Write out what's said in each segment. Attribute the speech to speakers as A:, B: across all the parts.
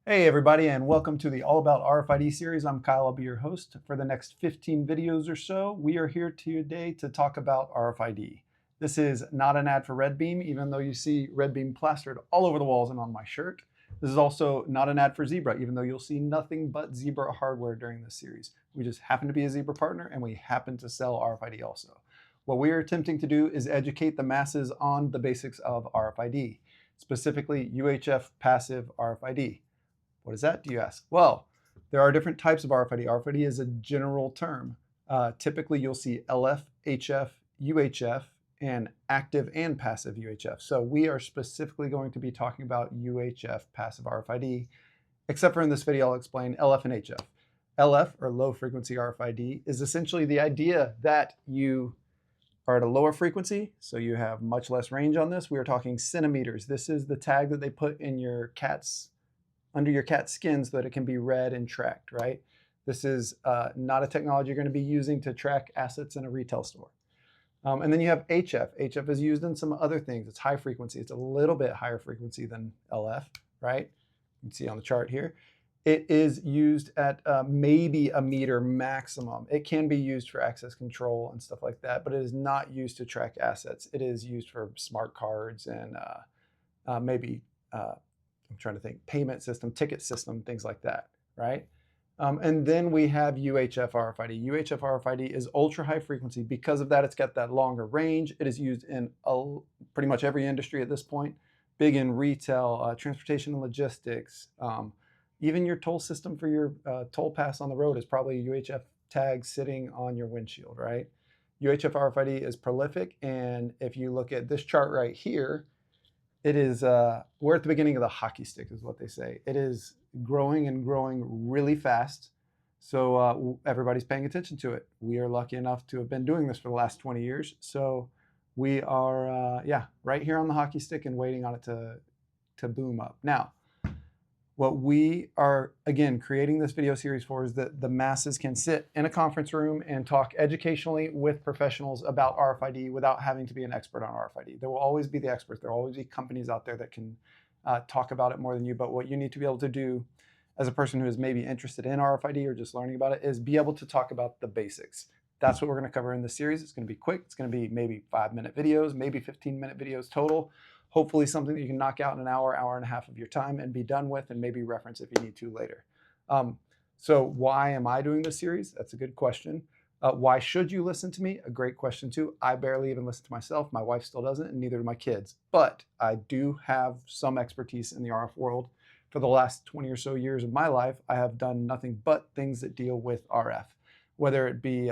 A: Hey everybody, and welcome to the All About RFID series. I'm Kyle, I'll be your host. For the next 15 videos or so, we are here today to talk about RFID. This is not an ad for RedBeam, even though you see RedBeam plastered all over the walls and on my shirt. This is also not an ad for Zebra, even though you'll see nothing but Zebra hardware during this series. We just happen to be a Zebra partner, and we happen to sell RFID also. What we are attempting to do is educate the masses on the basics of RFID, specifically UHF passive RFID. What is that, do you ask? Well, there are different types of RFID. RFID is a general term. Typically, you'll see LF, HF, UHF, and active and passive UHF. So we are specifically going to be talking about UHF passive RFID, except for in this video, I'll explain LF and HF. LF, or low frequency RFID, is essentially the idea that you are at a lower frequency, so you have much less range on this. We are talking centimeters. This is the tag that they put in your under your cat's skin so that it can be read and tracked, right? This is not a technology you're going to be using to track assets in a retail store. And then you have HF. HF is used in some other things. It's high frequency. It's a little bit higher frequency than LF, right? You can see on the chart here. It is used at maybe a meter maximum. It can be used for access control and stuff like that, but it is not used to track assets. It is used for smart cards and maybe I'm trying to think, payment system, ticket system, things like that, right? And then we have UHF RFID. UHF RFID is ultra high frequency. Because of that, it's got that longer range. It is used in pretty much every industry at this point, big in retail, transportation and logistics. Even your toll system for your toll pass on the road is probably a UHF tag sitting on your windshield, right? UHF RFID is prolific. And if you look at this chart right here, it is, we're at the beginning of the hockey stick is what they say. It is growing and growing really fast. So everybody's paying attention to it. We are lucky enough to have been doing this for the last 20 years. So we are, right here on the hockey stick and waiting on it to boom up. Now, what we are, again, creating this video series for is that the masses can sit in a conference room and talk educationally with professionals about RFID without having to be an expert on RFID. There will always be the experts. There will always be companies out there that can talk about it more than you. But what you need to be able to do as a person who is maybe interested in RFID or just learning about it is be able to talk about the basics. That's what we're going to cover in this series. It's going to be quick. It's going to be maybe 5-minute videos, maybe 15-minute videos total. Hopefully something that you can knock out in an hour, hour and a half of your time and be done with and maybe reference if you need to later. So why am I doing this series? That's a good question. Why should you listen to me? A great question too. I barely even listen to myself. My wife still doesn't, and neither do my kids. But I do have some expertise in the RF world. For the last 20 or so years of my life, I have done nothing but things that deal with RF. Whether it be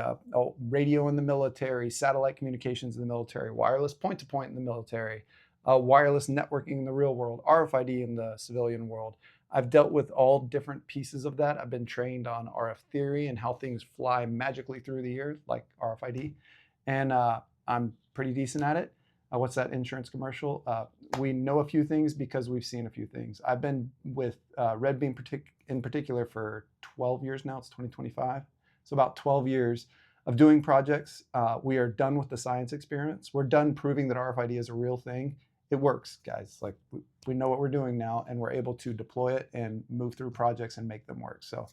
A: radio in the military, satellite communications in the military, wireless point-to-point in the military, wireless networking in the real world, RFID in the civilian world. I've dealt with all different pieces of that. I've been trained on RF theory and how things fly magically through the air, like RFID. And I'm pretty decent at it. What's that insurance commercial? We know a few things because we've seen a few things. I've been with RedBeam in particular for 12 years now. It's 2025. So about 12 years of doing projects. We are done with the science experiments. We're done proving that RFID is a real thing. It works, guys. Like we know what we're doing now, and we're able to deploy it and move through projects and make them work. So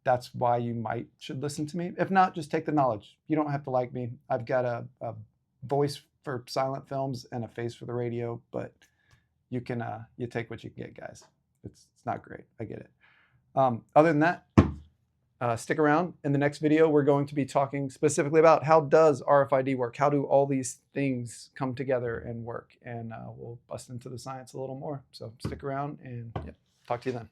A: that's why you should listen to me. If not, just take the knowledge. You don't have to like me. I've got a voice for silent films and a face for the radio, but you take what you can get, guys. It's not great. I get it. Other than that, stick around. In the next video, we're going to be talking specifically about how does RFID work? How do all these things come together and work? And we'll bust into the science a little more. So stick around and talk to you then.